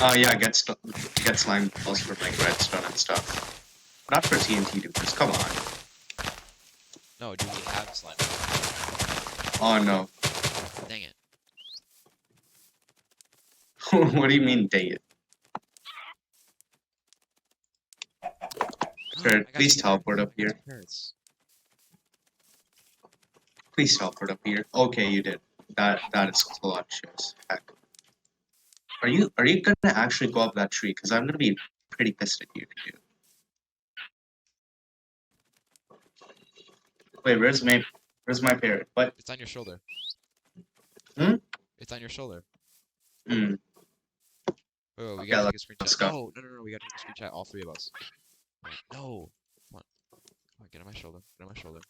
Yeah, get slime balls for like redstone and stuff. Not for TNT dupers. Come on. No, do we have slime? Oh no. Dang it. What do you mean, dang it? Parrot, please teleport up here. Please teleport up here. Okay, you did. That is clutch. Yes. Heck. Are you gonna actually go up that tree? Because I'm gonna be pretty pissed at you, dude. Wait, where's my parrot? What? It's on your shoulder. Hmm? It's on your shoulder. Hmm. Oh, we Okay, gotta take a let's screenshot. go. No, we gotta take a screenshot, all three of us. Wait, no! Come on. Come on, get on my shoulder. Get on my shoulder.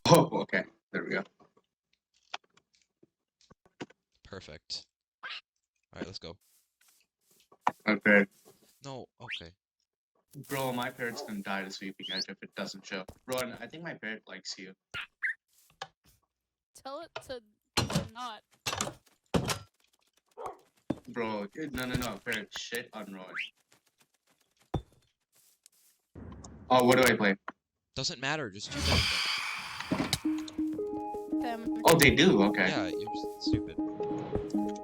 Oh, okay. There we go. Perfect. Alright, let's go. Okay. No, okay. Bro, my parrot's gonna die to sleeping edge if it doesn't show. Bro, I think my parrot likes you. Tell it to not. Bro, no. Parrot, shit on Rowan. Oh, what do I play? Doesn't matter, just choose anything. Them. Oh, they do? Okay. Yeah, you're just stupid.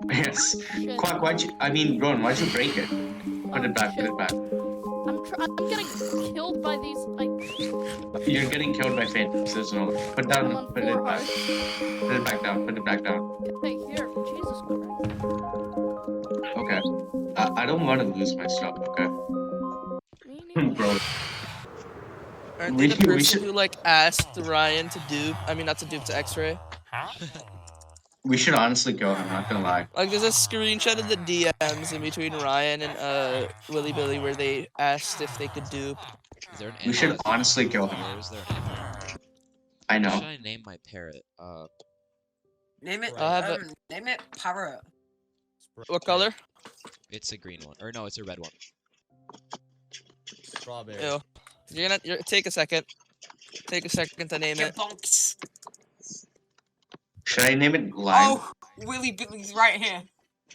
Yes. Shit. Quack, Rowan, why'd you break it? Put it back, put it back. I'm getting killed by these. You're getting killed by phantoms, no. Put I'm it on back. 4 hearts. Put it back down, put it back down. Okay, here. Jesus Christ. Okay. I don't want to lose my stuff, okay? Me neither. Bro. Aren't they the We person should- who like asked Ryan to dupe? I mean, not to dupe, to X-ray. We should honestly go, I'm not gonna lie. Like, there's a screenshot of the DMs in between Ryan and Willy Billy where they asked if they could dupe. Is there an We should animal? honestly kill him. Where is there an animal? I What know. should I name my parrot? Name it. I'll have Name it Parrot. What color? It's a green one. Or no, it's a red one. Strawberry. Ew. Take a second. Take a second to name Get it. bonks. Should I name it Lime? Oh, Willy Billy's right here.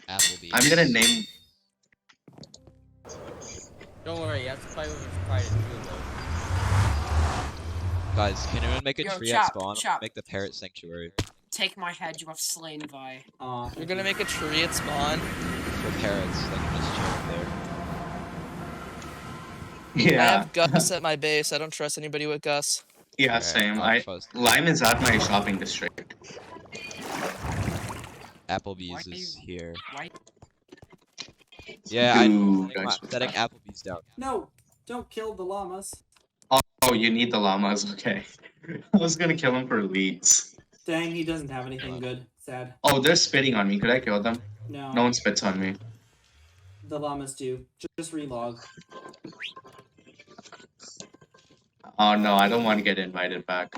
Applebees. I'm gonna name... Don't worry, you have to fight with his pride and shield though. Guys, can anyone make a Yo, tree Chop, at spawn? Chop. Make the parrot sanctuary. Take my head, you have slain Vi. You're gonna make a tree at spawn? For parrots, they can just chill there. I Yeah. have Gus at my base. I don't trust anybody with Gus. Yeah, Alright, same. I'll trust. Lime is at my shopping district. Applebees Why is you- here. Why? Yeah, Dude, I'm guys, setting Applebees down. No, don't kill the llamas. Oh, you need the llamas, okay. I was gonna kill him for leads. Dang, he doesn't have anything good. Sad. Oh, they're spitting on me. Could I kill them? No, No one spits on me. the llamas do. Just relog. Oh no, I don't want to get invited back.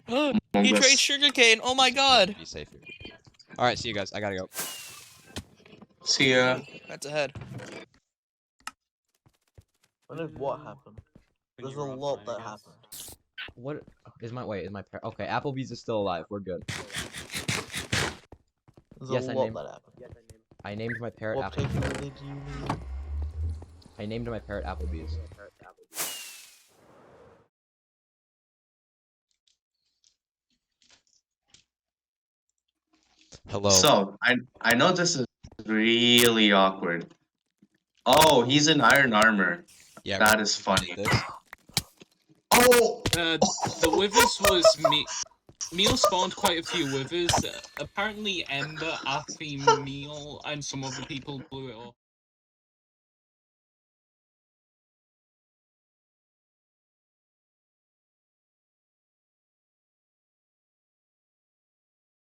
He Mongus. trades sugarcane. Oh my god. Be safe here. Alright, see you guys. I gotta go. See ya. That's ahead. I know what happened. There's a lot that happened. What is my parrot? Okay, Applebee's is still alive. We're good. There's Yes, a I lot named- that happened. I named my parrot What Applebee's. pigment did you need? I named my parrot Applebee's. Hello. So, I know this is really awkward. Oh, he's in iron armor. Yeah, That is funny. this. Oh! The withers was Meal spawned quite a few withers. Apparently Ember, Afi, Meal, and some other people blew it up.